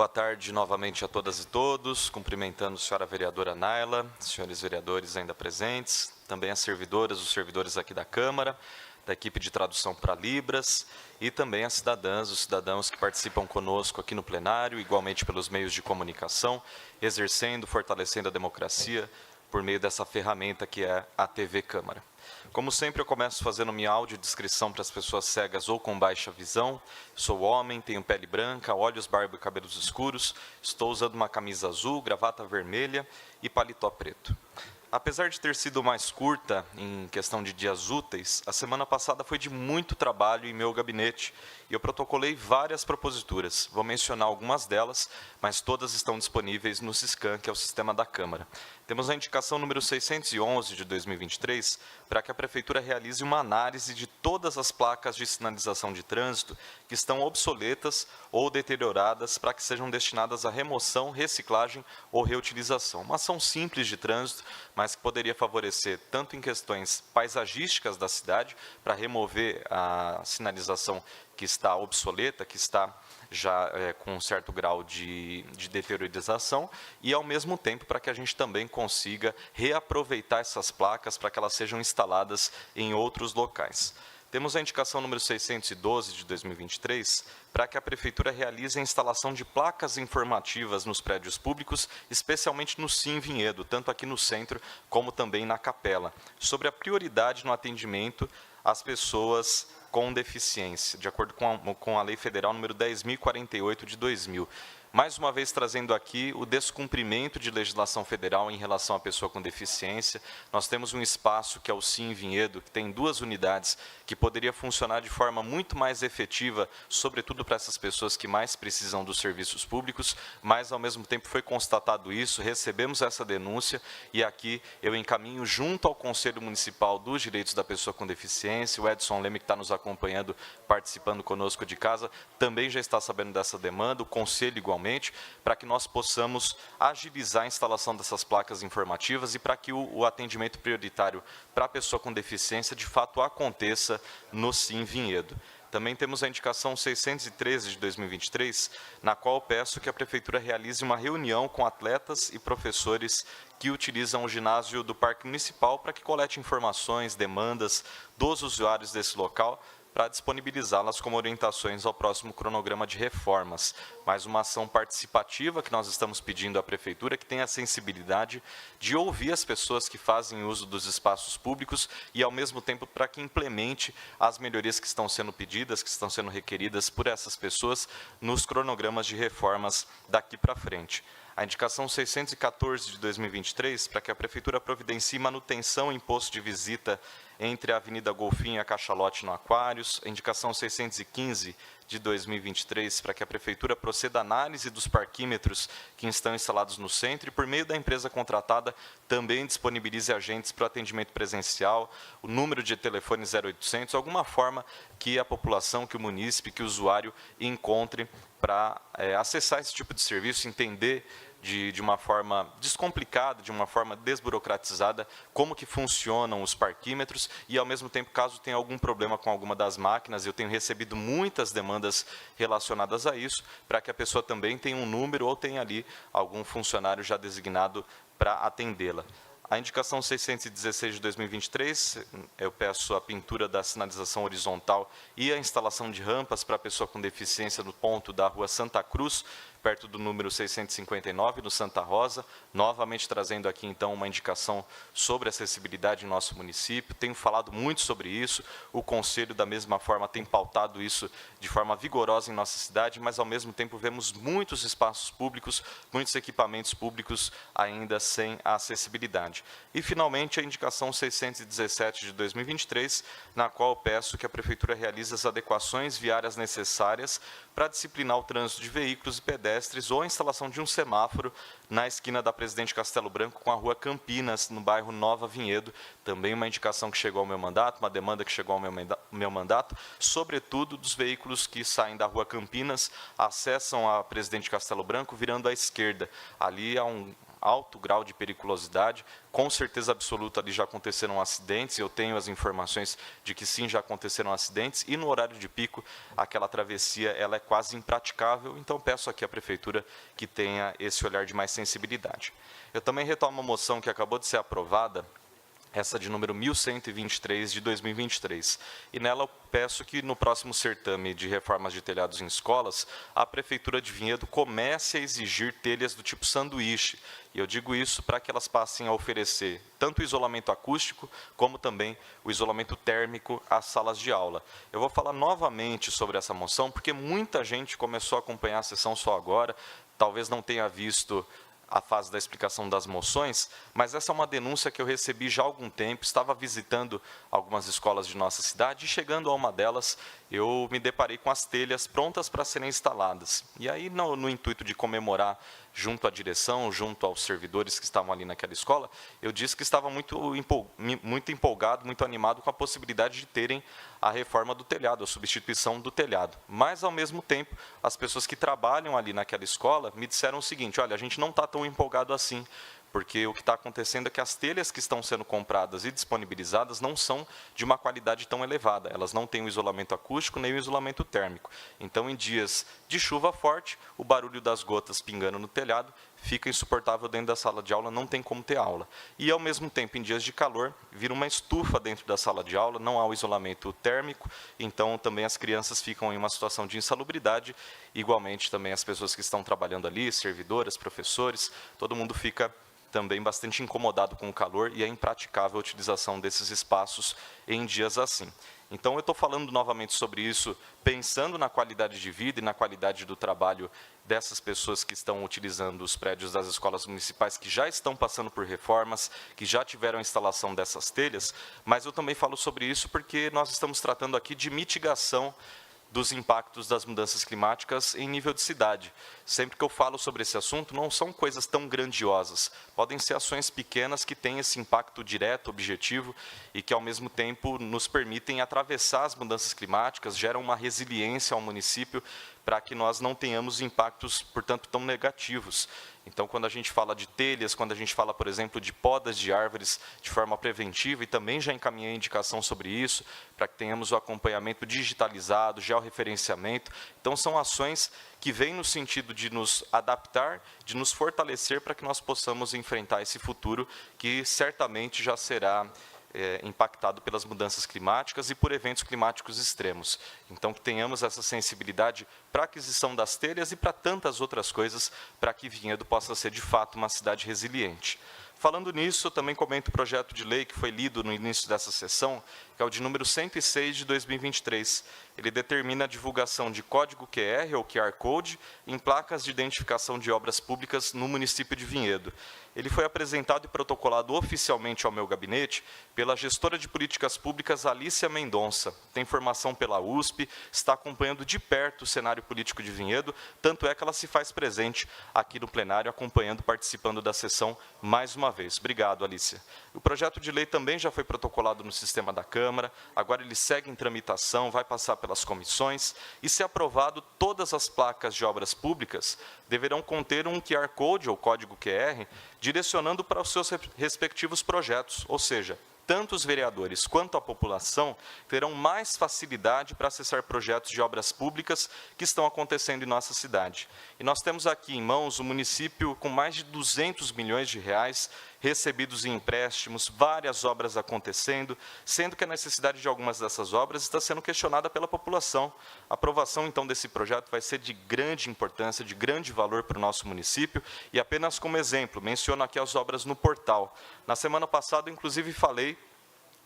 Boa tarde novamente a todas e todos, cumprimentando a senhora vereadora Naila, senhores vereadores ainda presentes, também as servidoras, os servidores aqui da Câmara, da equipe de tradução para Libras, e também as cidadãs, os cidadãos que participam conosco aqui no plenário, igualmente pelos meios de comunicação, exercendo, fortalecendo a democracia por meio dessa ferramenta que é a TV Câmara. Como sempre, eu começo fazendo minha audiodescrição para as pessoas cegas ou com baixa visão. Sou homem, tenho pele branca, olhos, barba e cabelos escuros. Estou usando uma camisa azul, gravata vermelha e paletó preto. Apesar de ter sido mais curta em questão de dias úteis, a semana passada foi de muito trabalho em meu gabinete e eu protocolei várias proposituras. Vou mencionar algumas delas, mas todas estão disponíveis no SISCAN, que é o sistema da Câmara. Temos a indicação número 611 de 2023, para que a Prefeitura realize uma análise de todas as placas de sinalização de trânsito que estão obsoletas ou deterioradas para que sejam destinadas à remoção, reciclagem ou reutilização. Uma ação simples de trânsito, mas que poderia favorecer tanto em questões paisagísticas da cidade, para remover a sinalização que está obsoleta, que está já com um certo grau de deteriorização, e ao mesmo tempo para que a gente também consiga reaproveitar essas placas para que elas sejam instaladas em outros locais. Temos a indicação número 612 de 2023, para que a Prefeitura realize a instalação de placas informativas nos prédios públicos, especialmente no Sim Vinhedo, tanto aqui no centro como também na Capela, sobre a prioridade no atendimento às pessoas com deficiência, de acordo com a Lei Federal número 10.048 de 2000. Mais uma vez trazendo aqui o descumprimento de legislação federal em relação à pessoa com deficiência. Nós temos um espaço que é o Sim Vinhedo, que tem 2 unidades, que poderia funcionar de forma muito mais efetiva, sobretudo para essas pessoas que mais precisam dos serviços públicos, mas ao mesmo tempo foi constatado isso, recebemos essa denúncia e aqui eu encaminho junto ao Conselho Municipal dos Direitos da Pessoa com Deficiência, o Edson Leme, que está nos acompanhando, participando conosco de casa, também já está sabendo dessa demanda, o Conselho igualmente, para que nós possamos agilizar a instalação dessas placas informativas e para que o atendimento prioritário para a pessoa com deficiência de fato aconteça no Sim Vinhedo. Também temos a indicação 613 de 2023, na qual eu peço que a Prefeitura realize uma reunião com atletas e professores que utilizam o ginásio do Parque Municipal para que colete informações, demandas dos usuários desse local, para disponibilizá-las como orientações ao próximo cronograma de reformas. Mais uma ação participativa que nós estamos pedindo à Prefeitura, que tenha a sensibilidade de ouvir as pessoas que fazem uso dos espaços públicos e, ao mesmo tempo, para que implemente as melhorias que estão sendo pedidas, que estão sendo requeridas por essas pessoas nos cronogramas de reformas daqui para frente. A indicação 614 de 2023, para que a Prefeitura providencie manutenção em posto de visita entre a Avenida Golfinho e a Cachalote no Aquários. A indicação 615 de 2023, para que a Prefeitura proceda à análise dos parquímetros que estão instalados no centro e, por meio da empresa contratada, também disponibilize agentes para o atendimento presencial, o número de telefone 0800, alguma forma que a população, que o munícipe, que o usuário encontre para acessar esse tipo de serviço, entender de uma forma descomplicada, de uma forma desburocratizada, como que funcionam os parquímetros e, ao mesmo tempo, caso tenha algum problema com alguma das máquinas, eu tenho recebido muitas demandas relacionadas a isso, para que a pessoa também tenha um número ou tenha ali algum funcionário já designado para atendê-la. A indicação 616 de 2023, eu peço a pintura da sinalização horizontal e a instalação de rampas para a pessoa com deficiência no ponto da Rua Santa Cruz, perto do número 659, no Santa Rosa, novamente trazendo aqui, então, uma indicação sobre acessibilidade em nosso município. Tenho falado muito sobre isso, o Conselho, da mesma forma, tem pautado isso de forma vigorosa em nossa cidade, mas, ao mesmo tempo, vemos muitos espaços públicos, muitos equipamentos públicos ainda sem a acessibilidade. E, finalmente, a indicação 617 de 2023, na qual eu peço que a Prefeitura realize as adequações viárias necessárias para disciplinar o trânsito de veículos e pedestres ou a instalação de um semáforo na esquina da Presidente Castelo Branco com a Rua Campinas, no bairro Nova Vinhedo. Também uma indicação que chegou ao meu mandato, uma demanda que chegou ao meu mandato, sobretudo dos veículos que saem da Rua Campinas, acessam a Presidente Castelo Branco, virando à esquerda. Ali há alto grau de periculosidade. Com certeza absoluta ali já aconteceram acidentes, eu tenho as informações de que sim, já aconteceram acidentes, e no horário de pico, aquela travessia ela é quase impraticável, então peço aqui à Prefeitura que tenha esse olhar de mais sensibilidade. Eu também retomo a moção que acabou de ser aprovada, essa de número 1123 de 2023. E nela eu peço que no próximo certame de reformas de telhados em escolas, a Prefeitura de Vinhedo comece a exigir telhas do tipo sanduíche. E eu digo isso para que elas passem a oferecer tanto o isolamento acústico, como também o isolamento térmico às salas de aula. Eu vou falar novamente sobre essa moção, porque muita gente começou a acompanhar a sessão só agora, talvez não tenha visto a fase da explicação das moções, mas essa é uma denúncia que eu recebi já há algum tempo, estava visitando algumas escolas de nossa cidade e chegando a uma delas, eu me deparei com as telhas prontas para serem instaladas. E aí, no intuito de comemorar junto à direção, junto aos servidores que estavam ali naquela escola, eu disse que estava muito empolgado, muito animado com a possibilidade de terem a reforma do telhado, a substituição do telhado. Mas, ao mesmo tempo, as pessoas que trabalham ali naquela escola me disseram o seguinte: olha, a gente não está tão empolgado assim, porque o que está acontecendo é que as telhas que estão sendo compradas e disponibilizadas não são de uma qualidade tão elevada. Elas não têm o isolamento acústico nem o isolamento térmico. Então, em dias de chuva forte, o barulho das gotas pingando no telhado fica insuportável dentro da sala de aula, não tem como ter aula. E, ao mesmo tempo, em dias de calor, vira uma estufa dentro da sala de aula, não há o isolamento térmico, então também as crianças ficam em uma situação de insalubridade, igualmente também as pessoas que estão trabalhando ali, servidoras, professores, todo mundo fica também bastante incomodado com o calor e é impraticável a utilização desses espaços em dias assim. Então, eu estou falando novamente sobre isso, pensando na qualidade de vida e na qualidade do trabalho dessas pessoas que estão utilizando os prédios das escolas municipais, que já estão passando por reformas, que já tiveram a instalação dessas telhas, mas eu também falo sobre isso porque nós estamos tratando aqui de mitigação dos impactos das mudanças climáticas em nível de cidade. Sempre que eu falo sobre esse assunto, não são coisas tão grandiosas, podem ser ações pequenas que têm esse impacto direto, objetivo, e que, ao mesmo tempo, nos permitem atravessar as mudanças climáticas, geram uma resiliência ao município para que nós não tenhamos impactos, portanto, tão negativos. Então, quando a gente fala de telhas, quando a gente fala, por exemplo, de podas de árvores de forma preventiva, e também já encaminhei indicação sobre isso, para que tenhamos o acompanhamento digitalizado, georreferenciamento. Então, são ações que vêm no sentido de nos adaptar, de nos fortalecer para que nós possamos enfrentar esse futuro que certamente já será impactado pelas mudanças climáticas e por eventos climáticos extremos. Então, que tenhamos essa sensibilidade para a aquisição das telhas e para tantas outras coisas, para que Vinhedo possa ser, de fato, uma cidade resiliente. Falando nisso, eu também comento o projeto de lei que foi lido no início dessa sessão, que é o de número 106 de 2023. Ele determina a divulgação de código QR, ou QR Code, em placas de identificação de obras públicas no município de Vinhedo. Ele foi apresentado e protocolado oficialmente ao meu gabinete pela gestora de políticas públicas Alícia Mendonça. Tem formação pela USP, está acompanhando de perto o cenário político de Vinhedo, tanto é que ela se faz presente aqui no plenário, acompanhando, participando da sessão mais uma vez. Obrigado, Alícia. O projeto de lei também já foi protocolado no sistema da Câmara, agora ele segue em tramitação, vai passar pelas comissões, e, se aprovado, todas as placas de obras públicas deverão conter um QR Code, ou código QR, direcionando para os seus respectivos projetos, ou seja, tanto os vereadores quanto a população terão mais facilidade para acessar projetos de obras públicas que estão acontecendo em nossa cidade. E nós temos aqui em mãos o município com mais de 200 milhões de reais recebidos em empréstimos, várias obras acontecendo, sendo que a necessidade de algumas dessas obras está sendo questionada pela população. A aprovação, então, desse projeto vai ser de grande importância, de grande valor para o nosso município, e apenas como exemplo, menciono aqui as obras no portal. Na semana passada, inclusive, falei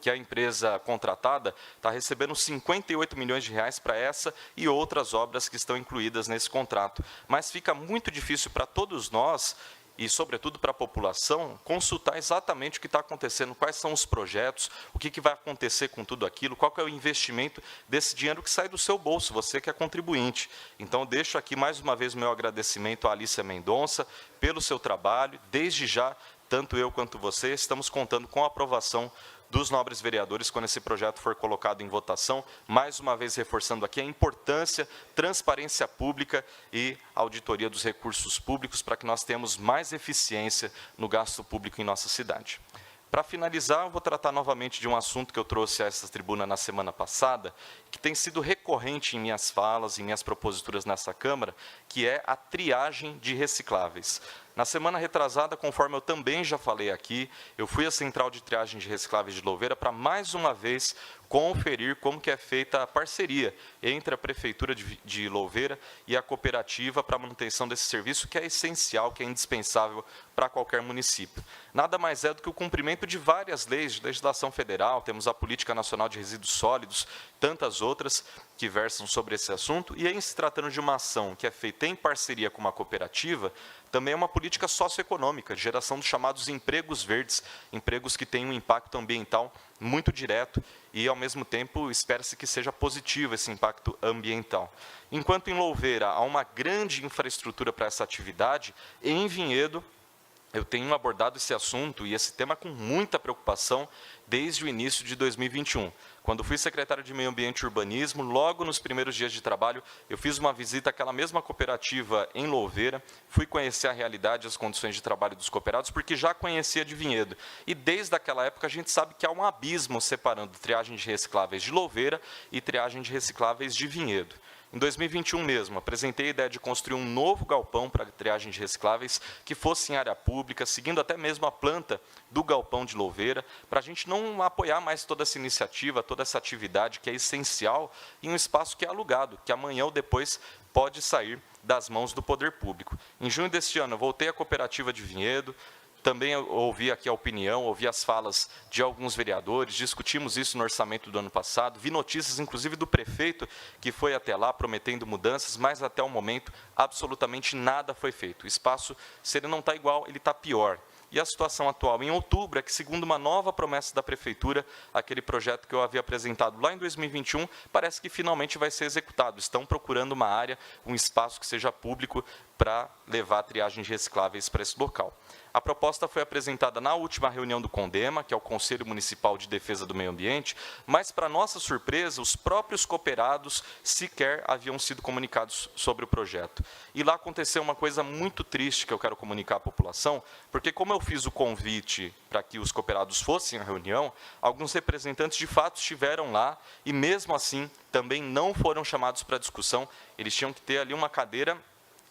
que a empresa contratada está recebendo 58 milhões de reais para essa e outras obras que estão incluídas nesse contrato. Mas fica muito difícil para todos nós, e, sobretudo, para a população, consultar exatamente o que está acontecendo, quais são os projetos, o que vai acontecer com tudo aquilo, qual que é o investimento desse dinheiro que sai do seu bolso, você que é contribuinte. Então, eu deixo aqui mais uma vez o meu agradecimento à Alícia Mendonça pelo seu trabalho. Desde já, tanto eu quanto você, estamos contando com a aprovação dos nobres vereadores quando esse projeto for colocado em votação, mais uma vez reforçando aqui a importância, transparência pública e auditoria dos recursos públicos para que nós tenhamos mais eficiência no gasto público em nossa cidade. Para finalizar, eu vou tratar novamente de um assunto que eu trouxe a essa tribuna na semana passada, que tem sido recorrente em minhas falas, em minhas proposituras nessa Câmara, que é a triagem de recicláveis. Na semana retrasada, conforme eu também já falei aqui, eu fui à Central de Triagem de Recicláveis de Louveira para, mais uma vez, conferir como que é feita a parceria entre a Prefeitura de Louveira e a cooperativa para a manutenção desse serviço, que é essencial, que é indispensável para qualquer município. Nada mais é do que o cumprimento de várias leis de legislação federal, temos a Política Nacional de Resíduos Sólidos, tantas outras que versam sobre esse assunto, e em se tratando de uma ação que é feita em parceria com uma cooperativa, também é uma política socioeconômica, de geração dos chamados empregos verdes, empregos que têm um impacto ambiental muito direto e, ao mesmo tempo, espera-se que seja positivo esse impacto ambiental. Enquanto em Louveira há uma grande infraestrutura para essa atividade, em Vinhedo, eu tenho abordado esse assunto e esse tema com muita preocupação desde o início de 2021. Quando fui secretário de Meio Ambiente e Urbanismo, logo nos primeiros dias de trabalho, eu fiz uma visita àquela mesma cooperativa em Louveira, fui conhecer a realidade e as condições de trabalho dos cooperados, porque já conhecia de Vinhedo. E desde aquela época a gente sabe que há um abismo separando triagem de recicláveis de Louveira e triagem de recicláveis de Vinhedo. Em 2021 mesmo, apresentei a ideia de construir um novo galpão para triagem de recicláveis que fosse em área pública, seguindo até mesmo a planta do galpão de Louveira, para a gente não apoiar mais toda essa iniciativa, toda essa atividade que é essencial em um espaço que é alugado, que amanhã ou depois pode sair das mãos do poder público. Em junho deste ano, eu voltei à cooperativa de Vinhedo, também ouvi aqui a opinião, ouvi as falas de alguns vereadores, discutimos isso no orçamento do ano passado, vi notícias, inclusive, do prefeito, que foi até lá prometendo mudanças, mas até o momento absolutamente nada foi feito. O espaço, se ele não está igual, ele está pior. E a situação atual, em outubro, é que, segundo uma nova promessa da Prefeitura, aquele projeto que eu havia apresentado lá em 2021, parece que finalmente vai ser executado. Estão procurando uma área, um espaço que seja público para levar a triagem de recicláveis para esse local. A proposta foi apresentada na última reunião do CONDEMA, que é o Conselho Municipal de Defesa do Meio Ambiente, mas, para nossa surpresa, os próprios cooperados sequer haviam sido comunicados sobre o projeto. E lá aconteceu uma coisa muito triste que eu quero comunicar à população, porque, como eu fiz o convite para que os cooperados fossem à reunião, alguns representantes de fato estiveram lá e, mesmo assim, também não foram chamados para discussão. Eles tinham que ter ali uma cadeira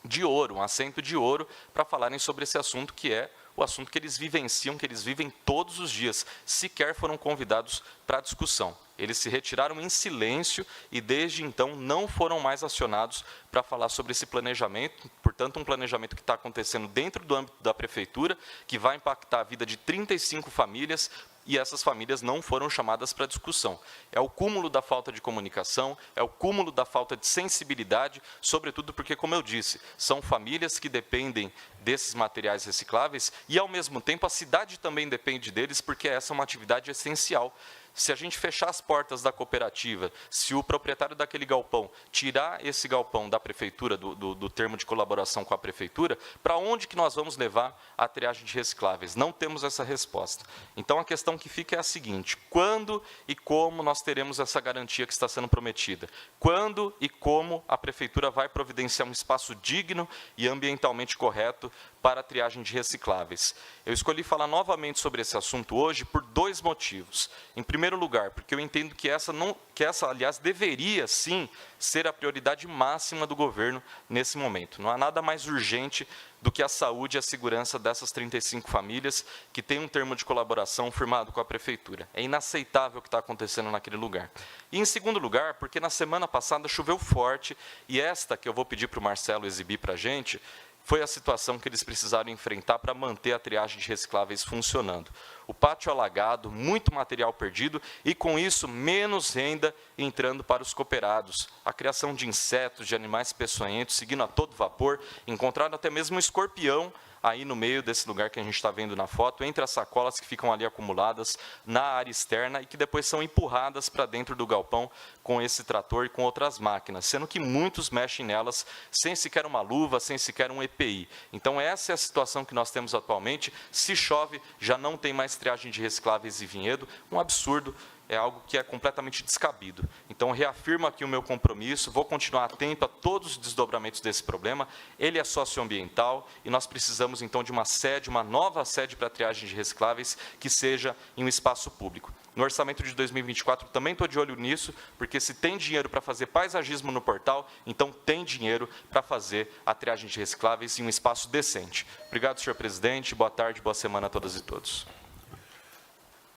de ouro, um assento de ouro, para falarem sobre esse assunto, que é o assunto que eles vivenciam, que eles vivem todos os dias. Sequer foram convidados para a discussão. Eles se retiraram em silêncio e, desde então, não foram mais acionados para falar sobre esse planejamento. Portanto, um planejamento que está acontecendo dentro do âmbito da Prefeitura, que vai impactar a vida de 35 famílias, e essas famílias não foram chamadas para discussão. É o cúmulo da falta de comunicação, é o cúmulo da falta de sensibilidade, sobretudo porque, como eu disse, são famílias que dependem desses materiais recicláveis e, ao mesmo tempo, a cidade também depende deles, porque essa é uma atividade essencial. Se a gente fechar as portas da cooperativa, se o proprietário daquele galpão tirar esse galpão da prefeitura, do termo de colaboração com a prefeitura, para onde que nós vamos levar a triagem de recicláveis? Não temos essa resposta. Então, a questão que fica é a seguinte: quando e como nós teremos essa garantia que está sendo prometida? Quando e como a prefeitura vai providenciar um espaço digno e ambientalmente correto para a triagem de recicláveis? Eu escolhi falar novamente sobre esse assunto hoje por dois motivos. Em primeiro lugar, porque eu entendo que essa, aliás, deveria sim ser a prioridade máxima do governo nesse momento. Não há nada mais urgente do que a saúde e a segurança dessas 35 famílias que têm um termo de colaboração firmado com a prefeitura. É inaceitável o que está acontecendo naquele lugar. E, em segundo lugar, porque na semana passada choveu forte, e esta que eu vou pedir para o Marcelo exibir para a gente, foi a situação que eles precisaram enfrentar para manter a triagem de recicláveis funcionando. O pátio alagado, muito material perdido e, com isso, menos renda entrando para os cooperados. A criação de insetos, de animais peçonhentos, seguindo a todo vapor, encontraram até mesmo um escorpião aí no meio desse lugar que a gente está vendo na foto, entre as sacolas que ficam ali acumuladas na área externa e que depois são empurradas para dentro do galpão com esse trator e com outras máquinas, sendo que muitos mexem nelas sem sequer uma luva, sem sequer um EPI. Então, essa é a situação que nós temos atualmente. Se chove, já não tem mais triagem de recicláveis em Vinhedo, um absurdo, é algo que é completamente descabido. Então, reafirmo aqui o meu compromisso, vou continuar atento a todos os desdobramentos desse problema, ele é socioambiental e nós precisamos, então, de uma sede, uma nova sede para a triagem de recicláveis que seja em um espaço público. No orçamento de 2024, também estou de olho nisso, porque se tem dinheiro para fazer paisagismo no portal, então tem dinheiro para fazer a triagem de recicláveis em um espaço decente. Obrigado, senhor presidente, boa tarde, boa semana a todas e todos.